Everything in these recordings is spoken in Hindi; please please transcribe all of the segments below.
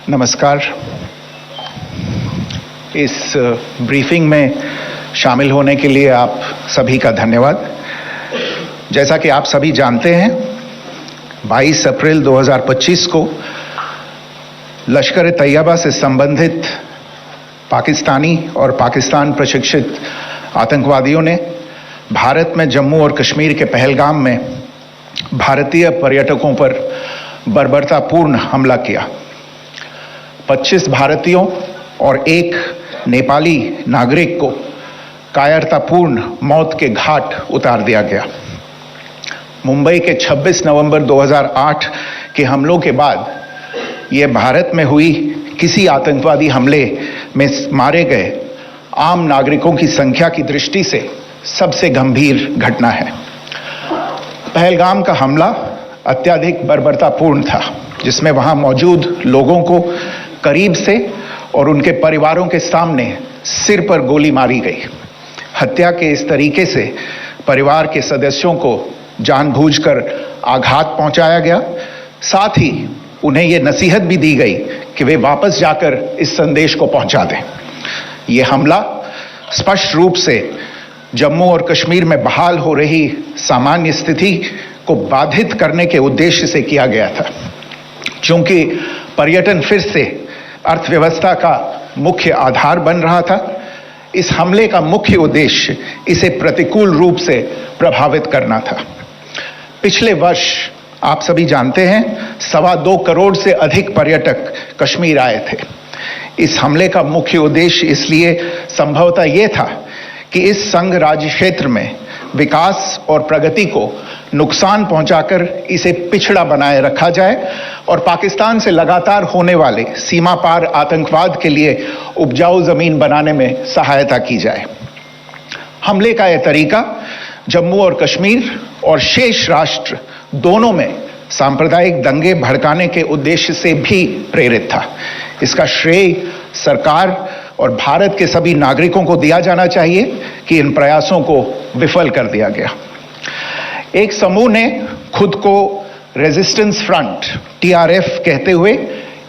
नमस्कार। इस ब्रीफिंग में शामिल होने के लिए आप सभी का धन्यवाद। जैसा कि आप सभी जानते हैं, 22 अप्रैल 2025 को लश्कर तैयबा से संबंधित पाकिस्तानी और पाकिस्तान प्रशिक्षित आतंकवादियों ने भारत में जम्मू और कश्मीर के पहलगाम में भारतीय पर्यटकों पर बर्बरतापूर्ण हमला किया। 25 भारतीयों और एक नेपाली नागरिक को कायरतापूर्ण मौत के घाट उतार दिया गया। मुंबई के 26 नवंबर 2008 के हमलों के बाद यह भारत में हुई किसी आतंकवादी हमले में मारे गए आम नागरिकों की संख्या की दृष्टि से सबसे गंभीर घटना है। पहलगाम का हमला अत्यधिक बर्बरतापूर्ण था, जिसमें वहां मौजूद लोगों को करीब से और उनके परिवारों के सामने सिर पर गोली मारी गई। हत्या के इस तरीके से परिवार के सदस्यों को जानबूझकर आघात पहुंचाया गया। साथ ही उन्हें यह नसीहत भी दी गई कि वे वापस जाकर इस संदेश को पहुंचा दें। यह हमला स्पष्ट रूप से जम्मू और कश्मीर में बहाल हो रही सामान्य स्थिति को बाधित करने के उद्देश्य से किया गया था। चूंकि पर्यटन फिर से अर्थव्यवस्था का मुख्य आधार बन रहा था, इस हमले का मुख्य उद्देश्य इसे प्रतिकूल रूप से प्रभावित करना था। पिछले वर्ष आप सभी जानते हैं 2.25 करोड़ से अधिक पर्यटक कश्मीर आए थे। इस हमले का मुख्य उद्देश्य इसलिए संभवतः यह था कि इस संघ राज्य क्षेत्र में विकास और प्रगति को नुकसान पहुंचाकर इसे पिछड़ा बनाए रखा जाए और पाकिस्तान से लगातार होने वाले सीमा पार आतंकवाद के लिए उपजाऊ जमीन बनाने में सहायता की जाए। हमले का यह तरीका जम्मू और कश्मीर और शेष राष्ट्र दोनों में सांप्रदायिक दंगे भड़काने के उद्देश्य से भी प्रेरित था। इसका श्रेय सरकार और भारत के सभी नागरिकों को दिया जाना चाहिए कि इन प्रयासों को विफल कर दिया गया। एक समूह ने खुद को रेजिस्टेंस फ्रंट TRF कहते हुए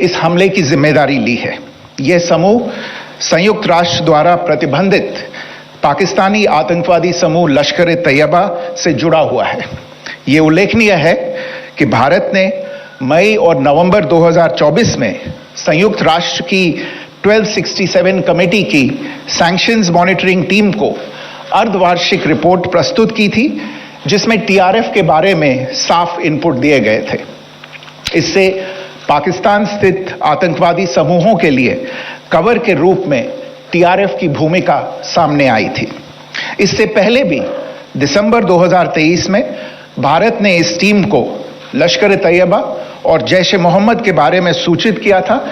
इस हमले की जिम्मेदारी ली है। यह समूह संयुक्त राष्ट्र द्वारा प्रतिबंधित पाकिस्तानी आतंकवादी समूह लश्कर तैयबा से जुड़ा हुआ है। यह उल्लेखनीय है कि भारत ने मई और नवंबर 2024 में संयुक्त राष्ट्र की 1267 कमेटी की सैंक्शंस मॉनिटरिंग टीम को अर्धवार्षिक रिपोर्ट प्रस्तुत की थी, जिसमें TRF के बारे में साफ इनपुट दिए गए थे। इससे पाकिस्तान स्थित आतंकवादी समूहों के लिए कवर के रूप में TRF की भूमिका सामने आई थी। इससे पहले भी दिसंबर 2023 में भारत ने इस टीम को लश्कर तैयबा और जैश ए मोहम्मद के बारे में सूचित किया था,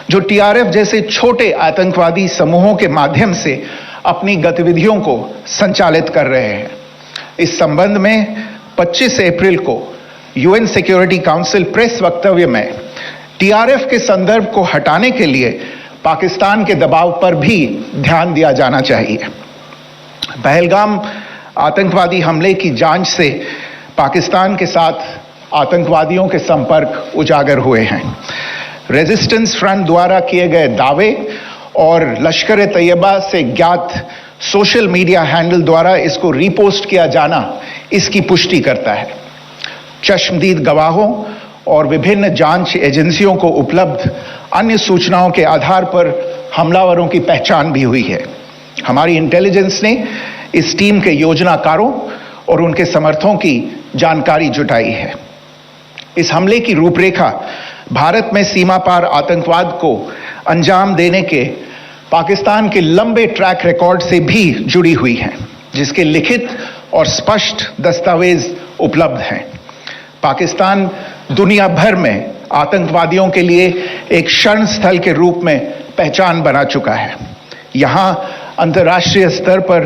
जो TRF जैसे छोटे आतंकवादी समूहों के माध्यम से अपनी गतिविधियों को संचालित कर रहे हैं। इस संबंध में 25 अप्रैल को UN सिक्योरिटी काउंसिल प्रेस वक्तव्य में TRF के संदर्भ को हटाने के लिए पाकिस्तान के दबाव पर भी ध्यान दिया जाना चाहिए। पहलगाम आतंकवादी हमले की जांच से पाकिस्तान के साथ आतंकवादियों के संपर्क उजागर हुए हैं। रेजिस्टेंस फ्रंट द्वारा किए गए दावे और लश्कर तैयबा से ज्ञात सोशल मीडिया हैंडल द्वारा इसको रीपोस्ट किया जाना इसकी पुष्टि करता है। चश्मदीद गवाहों और विभिन्न जांच एजेंसियों को उपलब्ध अन्य सूचनाओं के आधार पर हमलावरों की पहचान भी हुई है। हमारी इंटेलिजेंस ने इस टीम के योजनाकारों और उनके समर्थकों की जानकारी जुटाई है। इस हमले की रूपरेखा भारत में सीमा पार आतंकवाद को अंजाम देने के पाकिस्तान के लंबे ट्रैक रिकॉर्ड से भी जुड़ी हुई है, जिसके लिखित और स्पष्ट दस्तावेज उपलब्ध हैं। पाकिस्तान दुनिया भर में आतंकवादियों के लिए एक शरण स्थल के रूप में पहचान बना चुका है। यहां अंतर्राष्ट्रीय स्तर पर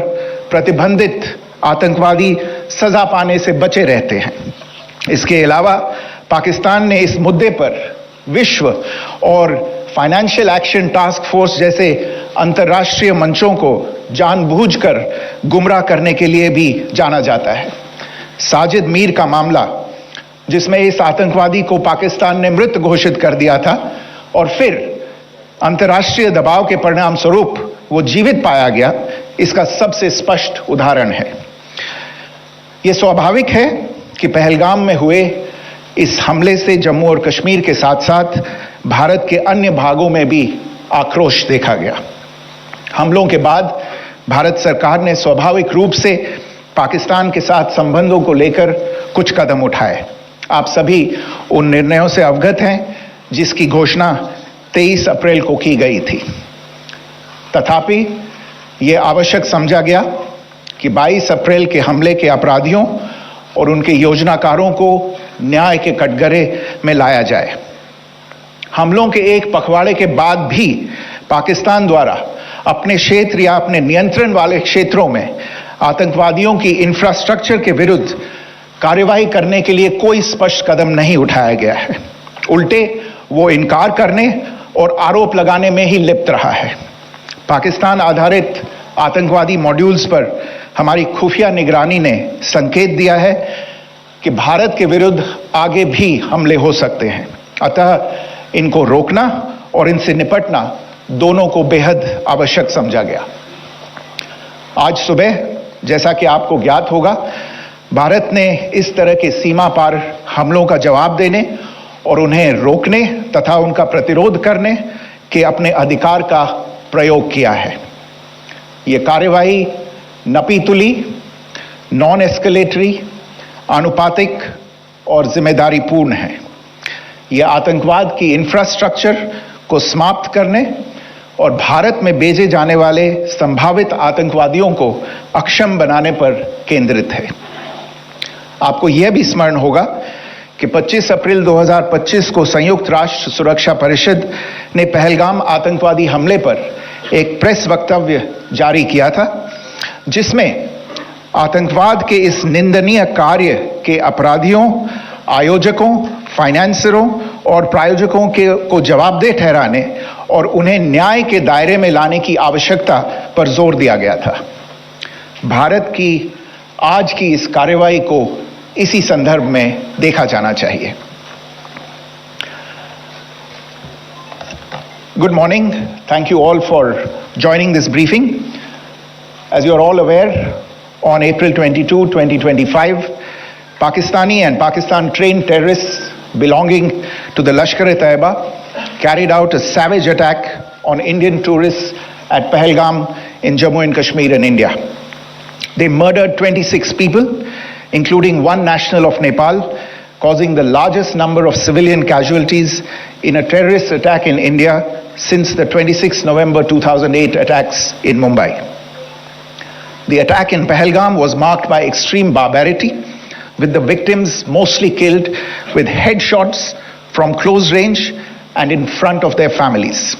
प्रतिबंधित आतंकवादी सजा पाने से बचे रहते हैं। इसके अलावा पाकिस्तान ने इस मुद्दे पर विश्व और फाइनेंशियल एक्शन टास्क फोर्स जैसे अंतर्राष्ट्रीय मंचों को जानबूझकर गुमराह करने के लिए भी जाना जाता है। साजिद मीर का मामला, जिसमें इस आतंकवादी को पाकिस्तान ने मृत घोषित कर दिया था और फिर अंतर्राष्ट्रीय दबाव के परिणाम स्वरूप वो जीवित पाया गया, इसका सबसे स्पष्ट उदाहरण है। यह स्वाभाविक है कि पहलगाम में हुए इस हमले से जम्मू और कश्मीर के साथ साथ भारत के अन्य भागों में भी आक्रोश देखा गया। हमलों के बाद भारत सरकार ने स्वाभाविक रूप से पाकिस्तान के साथ संबंधों को लेकर कुछ कदम उठाए। आप सभी उन निर्णयों से अवगत हैं जिसकी घोषणा 23 अप्रैल को की गई थी। तथापि यह आवश्यक समझा गया कि 22 अप्रैल के हमले के अपराधियों और उनके योजनाकारों को न्याय के कटघरे में लाया जाए। हमलों के एक पखवाड़े के बाद भी पाकिस्तान द्वारा अपने क्षेत्र या अपने नियंत्रण वाले क्षेत्रों में आतंकवादियों की इंफ्रास्ट्रक्चर के विरुद्ध कार्रवाई करने के लिए कोई स्पष्ट कदम नहीं उठाया गया है। उल्टे वो इनकार करने और आरोप लगाने में ही लिप्त रहा है। पाकिस्तान आधारित आतंकवादी मॉड्यूल्स पर हमारी खुफिया निगरानी ने संकेत दिया है कि भारत के विरुद्ध आगे भी हमले हो सकते हैं। अतः इनको रोकना और इनसे निपटना दोनों को बेहद आवश्यक समझा गया। आज सुबह, जैसा कि आपको ज्ञात होगा, भारत ने इस तरह के सीमा पार हमलों का जवाब देने और उन्हें रोकने तथा उनका प्रतिरोध करने के अपने अधिकार का प्रयोग किया है। ये कार्रवाई नपीतुली, नॉन एस्केलेटरी, आनुपातिक और जिम्मेदारीपूर्ण है। यह आतंकवाद की इंफ्रास्ट्रक्चर को समाप्त करने और भारत में भेजे जाने वाले संभावित आतंकवादियों को अक्षम बनाने पर केंद्रित है। आपको यह भी स्मरण होगा कि 25 अप्रैल 2025 को संयुक्त राष्ट्र सुरक्षा परिषद ने पहलगाम आतंकवादी हमले पर एक प्रेस वक्तव्य जारी किया था, जिसमें आतंकवाद के इस निंदनीय कार्य के अपराधियों, आयोजकों, फाइनेंसरों और प्रायोजकों को जवाबदेह ठहराने और उन्हें न्याय के दायरे में लाने की आवश्यकता पर जोर दिया गया था। भारत की आज की इस कार्रवाई को इसी संदर्भ में देखा जाना चाहिए। Good morning. Thank you all for joining this briefing. As you are all aware, on April 22, 2025, Pakistani and Pakistan-trained terrorists belonging to the Lashkar-e-Taiba carried out a savage attack on Indian tourists at Pahalgam in Jammu and Kashmir in India. They murdered 26 people, including one national of Nepal, causing the largest number of civilian casualties in a terrorist attack in India since the 26 November 2008 attacks in Mumbai. The attack in Pahalgam was marked by extreme barbarity, with the victims mostly killed with headshots from close range and in front of their families.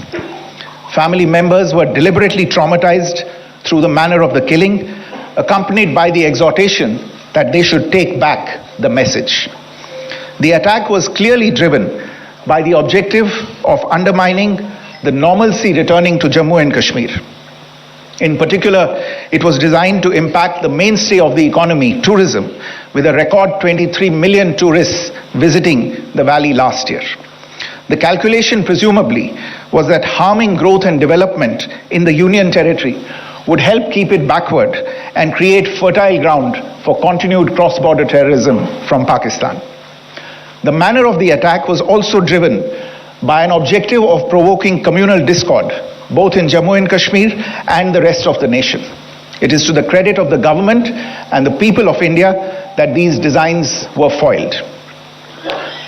Family members were deliberately traumatized through the manner of the killing, accompanied by the exhortation that they should take back the message. The attack was clearly driven by the objective of undermining the normalcy returning to Jammu and Kashmir. In particular, it was designed to impact the mainstay of the economy, tourism, with a record 23 million tourists visiting the valley last year. The calculation presumably was that harming growth and development in the Union Territory would help keep it backward and create fertile ground for continued cross-border terrorism from Pakistan. The manner of the attack was also driven by an objective of provoking communal discord, both in Jammu and Kashmir and the rest of the nation. It is to the credit of the government and the people of India that these designs were foiled.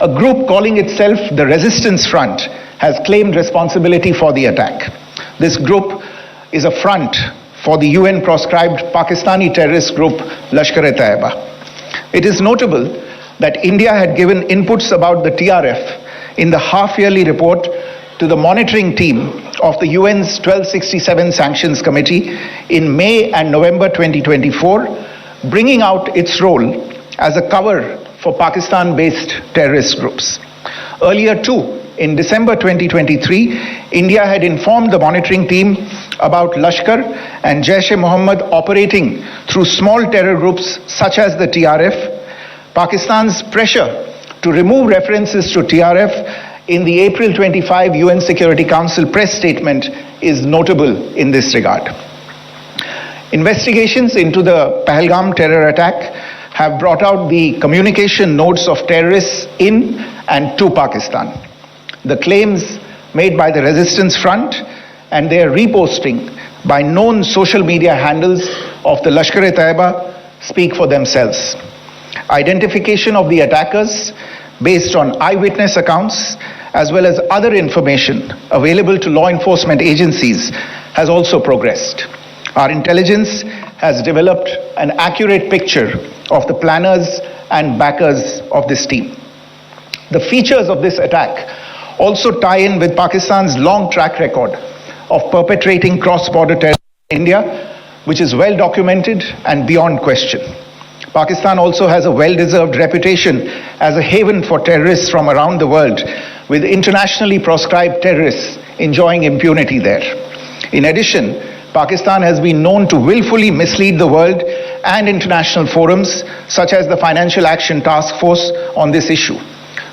A group calling itself the Resistance Front has claimed responsibility for the attack. This group is a front for the UN-proscribed Pakistani terrorist group Lashkar-e-Taiba. It is notable that India had given inputs about the TRF in the half-yearly report to the monitoring team of the UN's 1267 Sanctions Committee in May and November 2024, bringing out its role as a cover for Pakistan-based terrorist groups. Earlier too, in December 2023, India had informed the monitoring team about Lashkar and Jaish-e-Mohammed operating through small terror groups such as the TRF. Pakistan's pressure to remove references to TRF in the April 25 UN Security Council press statement is notable in this regard. Investigations into the Pahalgam terror attack have brought out the communication notes of terrorists in and to Pakistan. The claims made by the Resistance Front and their reposting by known social media handles of the Lashkar-e-Taiba speak for themselves. Identification of the attackers based on eyewitness accounts as well as other information available to law enforcement agencies has also progressed. Our intelligence has developed an accurate picture of the planners and backers of this team. The features of this attack also tie in with Pakistan's long track record of perpetrating cross-border terror in India, which is well documented and beyond question. Pakistan also has a well-deserved reputation as a haven for terrorists from around the world, with internationally proscribed terrorists enjoying impunity there. In addition, Pakistan has been known to willfully mislead the world and international forums such as the Financial Action Task Force on this issue.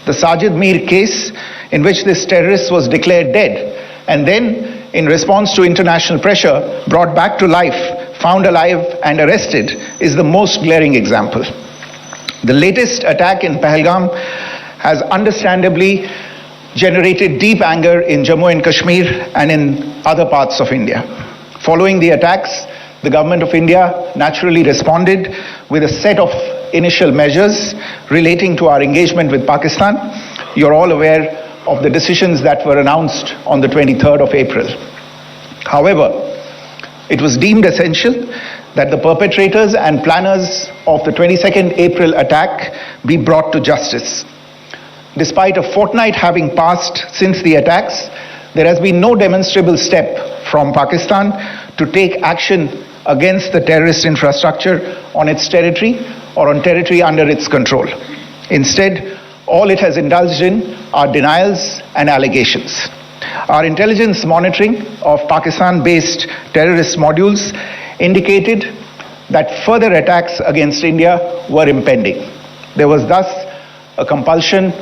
The Sajid Mir case, in which this terrorist was declared dead and then, in response to international pressure, brought back to life, found alive and arrested, is the most glaring example. The latest attack in Pahalgam has understandably generated deep anger in Jammu and Kashmir and in other parts of India. Following the attacks, the Government of India naturally responded with a set of initial measures relating to our engagement with Pakistan. You're all aware of the decisions that were announced on the 23rd of April. However, it was deemed essential that the perpetrators and planners of the 22nd April attack be brought to justice. Despite a fortnight having passed since the attacks, there has been no demonstrable step from Pakistan to take action against the terrorist infrastructure on its territory or on territory under its control. Instead, all it has indulged in are denials and allegations. Our intelligence monitoring of Pakistan-based terrorist modules indicated that further attacks against India were impending. There was thus a compulsion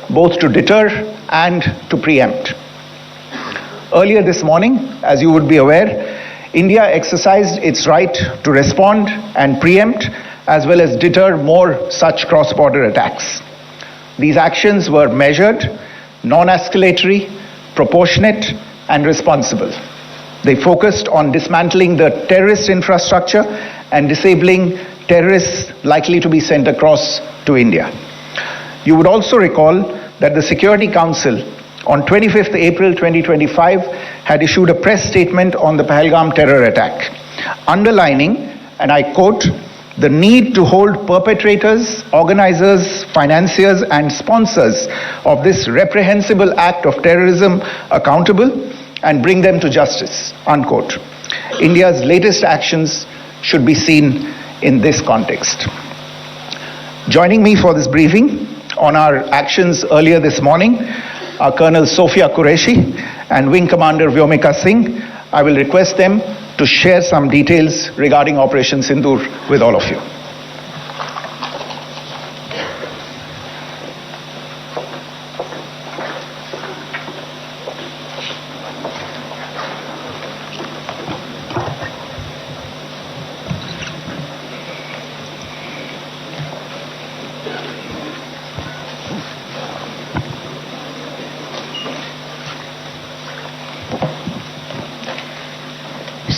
both to deter and to preempt. Earlier this morning, as you would be aware, India exercised its right to respond and preempt as well as deter more such cross-border attacks. These actions were measured, non-escalatory, proportionate, and responsible. They focused on dismantling the terrorist infrastructure and disabling terrorists likely to be sent across to India. You would also recall that the Security Council on 25th April 2025 had issued a press statement on the Pahalgam terror attack, underlining, and I quote, the need to hold perpetrators, organizers, financiers, and sponsors of this reprehensible act of terrorism accountable and bring them to justice, unquote. India's latest actions should be seen in this context. Joining me for this briefing on our actions earlier this morning are Colonel Sophia Qureshi and Wing Commander Vyomika Singh. I will request them to share some details regarding Operation Sindoor with all of you.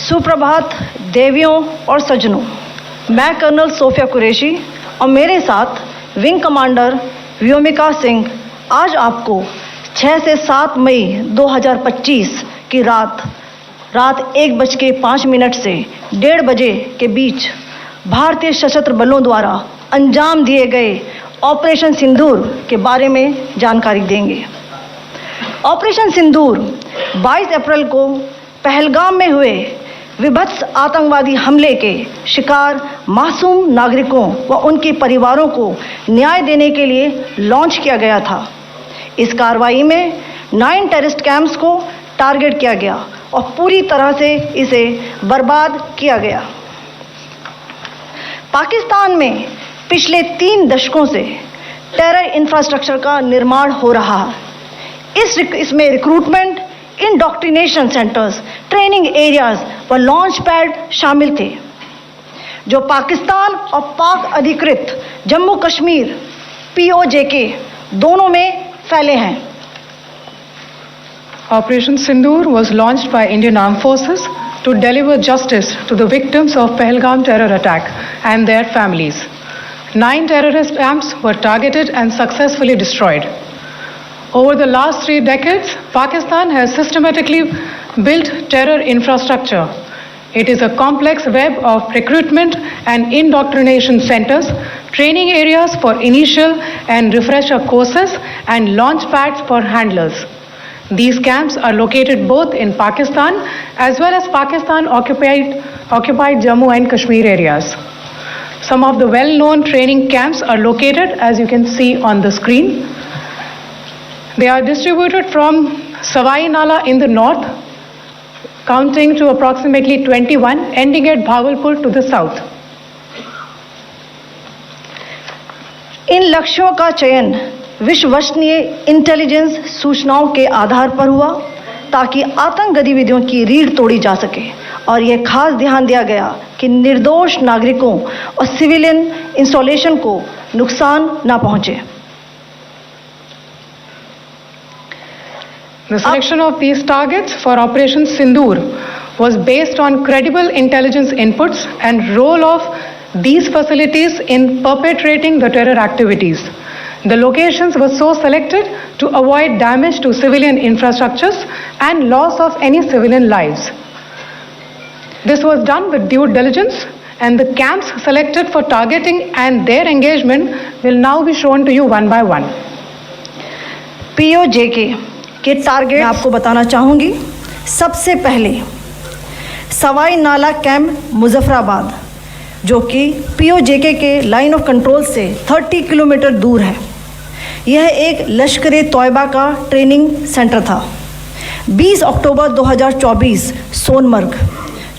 सुप्रभात देवियों और सज्जनों, मैं कर्नल सोफिया कुरैशी और मेरे साथ विंग कमांडर व्योमिका सिंह आज आपको 6 से 7 मई 2025 की रात 1:05 से 1:30 बजे के बीच भारतीय सशस्त्र बलों द्वारा अंजाम दिए गए ऑपरेशन सिंदूर के बारे में जानकारी देंगे। ऑपरेशन सिंदूर 22 अप्रैल को पहलगाम में हुए विभत्स आतंकवादी हमले के शिकार मासूम नागरिकों व उनके परिवारों को न्याय देने के लिए लॉन्च किया गया था। इस कार्रवाई में 9 टेररिस्ट कैंप्स को टारगेट किया गया और पूरी तरह से इसे बर्बाद किया गया। पाकिस्तान में पिछले 3 दशकों से टेरर इंफ्रास्ट्रक्चर का निर्माण हो रहा है। इसमें recruitment, indoctrination centres, training areas व लॉन्च पैड शामिल थे, जो पाकिस्तान और पाक अधिकृत जम्मू कश्मीर POJK दोनों में फैले हैं। Operation Sindoor was launched by Indian Armed Forces to deliver justice to the victims of Pahalgam terror attack and their families. 9 terrorist camps were targeted and successfully destroyed. Over the last 3 decades, Pakistan has systematically built terror infrastructure. It is a complex web of recruitment and indoctrination centers, training areas for initial and refresher courses, and launch pads for handlers. These camps are located both in Pakistan as well as Pakistan occupied Jammu and Kashmir areas. Some of the well-known training camps are located, as you can see on the screen. They are distributed from Savai Nala in the north, counting to approximately 21, ending at Bhagalpur to the south. इन लक्ष्यों का चयन विश्वसनीय इंटेलिजेंस सूचनाओं के आधार पर हुआ, ताकि आतंक गतिविधियों की रीढ़ तोड़ी जा सके, और यह खास ध्यान दिया गया कि निर्दोष नागरिकों और सिविलियन इंस्टॉलेशन को नुकसान न पहुंचे। The selection of these targets for Operation Sindoor was based on credible intelligence inputs and role of these facilities in perpetrating the terror activities. The locations were so selected to avoid damage to civilian infrastructures and loss of any civilian lives. This was done with due diligence, and the camps selected for targeting and their engagement will now be shown to you one by one. POJK के टारगेट मैं आपको बताना चाहूँगी। सबसे पहले सवाई नाला कैंप मुजफ्फराबाद, जो कि POJK के लाइन ऑफ कंट्रोल से 30 किलोमीटर दूर है। यह एक लश्कर तोयबा का ट्रेनिंग सेंटर था। 20 अक्टूबर 2024 सोनमर्ग,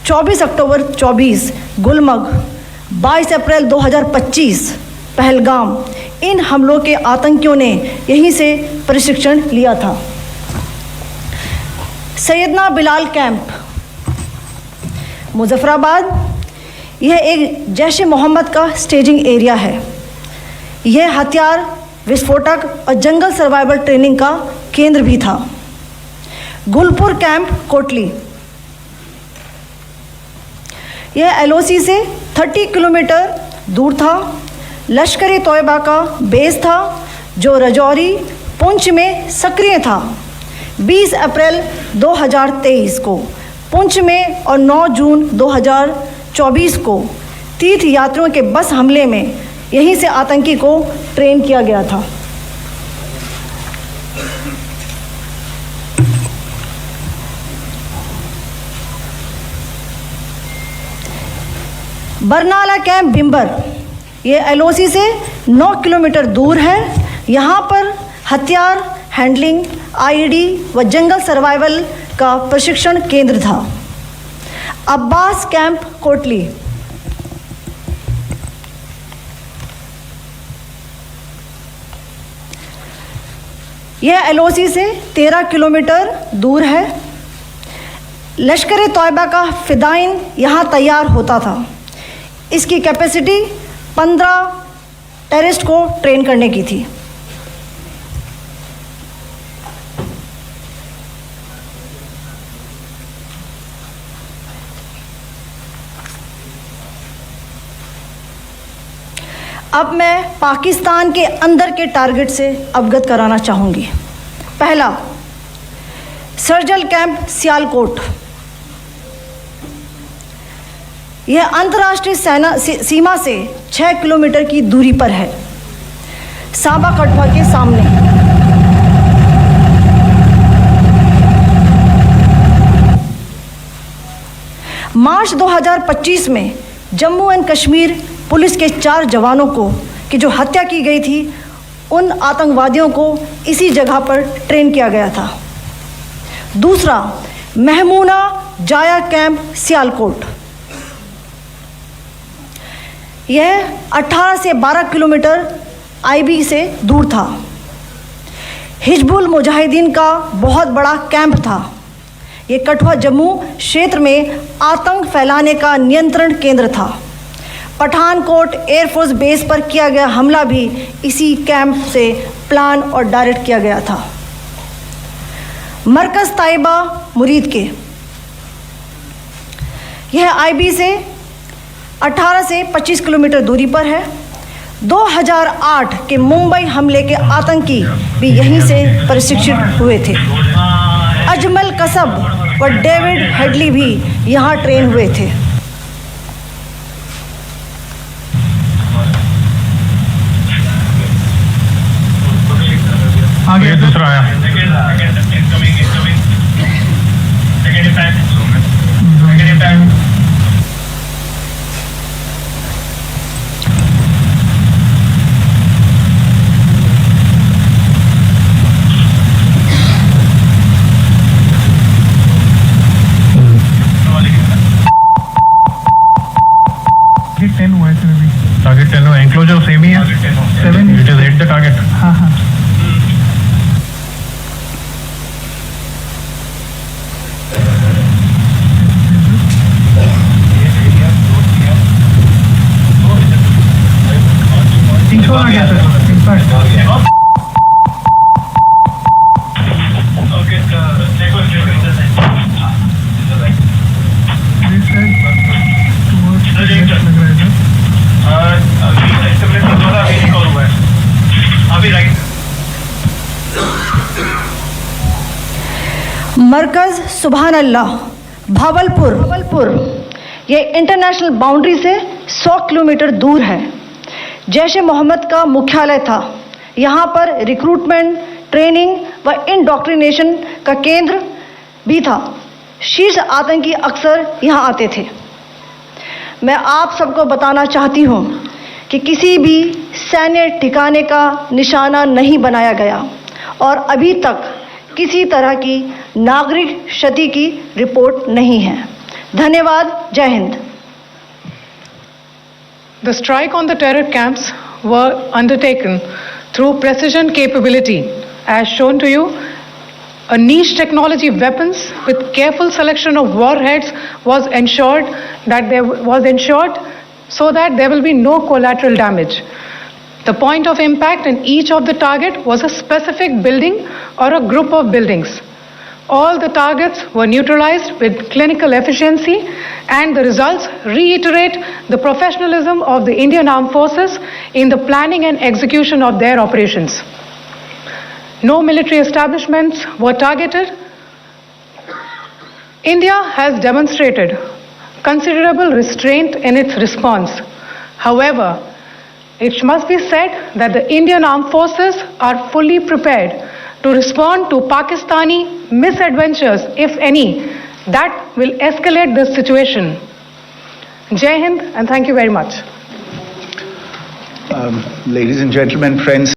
24 अक्टूबर 24 गुलमर्ग, 22 अप्रैल 2025 पहलगाम, इन हमलों के आतंकियों ने यहीं से प्रशिक्षण लिया था। सैयदना बिलाल कैंप मुजफ्फराबाद, यह एक जैश ए मोहम्मद का स्टेजिंग एरिया है। यह हथियार, विस्फोटक और जंगल सर्वाइवल ट्रेनिंग का केंद्र भी था। गुलपुर कैंप कोटली, यह LOC से 30 किलोमीटर दूर था। लश्कर तोयबा का बेस था, जो रजौरी, पुंछ में सक्रिय था। 20 अप्रैल 2023 को पुंछ में और 9 जून 2024 को तीर्थ यात्रियों के बस हमले में यहीं से आतंकी को ट्रेन किया गया था। बरनाला कैंप बिम्बर, ये LOC से 9 किलोमीटर दूर है। यहाँ पर हथियार, हैंडलिंग, IED व जंगल सर्वाइवल का प्रशिक्षण केंद्र था। अब्बास कैंप कोटली, यह LOC से 13 किलोमीटर दूर है। लश्कर तोयबा का फिदाइन यहाँ तैयार होता था। इसकी कैपेसिटी 15 टेररिस्ट को ट्रेन करने की थी। अब मैं पाकिस्तान के अंदर के टारगेट से अवगत कराना चाहूँगी। पहला, सर्जल कैंप सियालकोट, यह अंतर्राष्ट्रीय सीमा से 6 किलोमीटर की दूरी पर है, सांबा कठुआ के सामने। मार्च 2025 में जम्मू एंड कश्मीर पुलिस के 4 जवानों को की जो हत्या की गई थी, उन आतंकवादियों को इसी जगह पर ट्रेन किया गया था। दूसरा, महमूना जाया कैंप सियालकोट, यह 18 से 12 किलोमीटर IB से दूर था। हिजबुल मुजाहिदीन का बहुत बड़ा कैंप था। ये कठुआ जम्मू क्षेत्र में आतंक फैलाने का नियंत्रण केंद्र था। पठानकोट एयरफोर्स बेस पर किया गया हमला भी इसी कैंप से प्लान और डायरेक्ट किया गया था। मरकज़ ताइबा मुरीद के यह आईबी से 18 से 25 किलोमीटर दूरी पर है। 2008 के मुंबई हमले के आतंकी भी यहीं से प्रशिक्षित हुए थे। अजमल कसब व डेविड हेडली भी यहाँ ट्रेन हुए थे। आगे दूसरा आया। टारगेट 10 हुआ, एंक्लोजर सेम ही है। 7 it is hit the target. हाँ हाँ मरकज़ सुभान अल्लाह भावलपुर ये इंटरनेशनल बाउंड्री से 100 किलोमीटर दूर है। जैश ए मोहम्मद का मुख्यालय था। यहाँ पर रिक्रूटमेंट, ट्रेनिंग व इंडॉक्ट्रिनेशन का केंद्र भी था। शीर्ष आतंकी अक्सर यहाँ आते थे। मैं आप सबको बताना चाहती हूँ कि किसी भी सैन्य ठिकाने का निशाना नहीं बनाया गया और अभी तक किसी तरह की नागरिक क्षति की रिपोर्ट नहीं है। धन्यवाद। जय Hind. The strike on the terror camps were undertaken through precision capability. As shown to you, a niche technology weapons with careful selection of warheads was ensured so that there will be no collateral damage. The point of impact in each of the target was a specific building or a group of buildings. All the targets were neutralized with clinical efficiency, and the results reiterate the professionalism of the Indian Armed Forces in the planning and execution of their operations. No military establishments were targeted. India has demonstrated considerable restraint in its response. However, it must be said that the Indian Armed Forces are fully prepared to respond to Pakistani misadventures, if any, that will escalate this situation. Jai Hind, and thank you very much. Ladies and gentlemen, friends.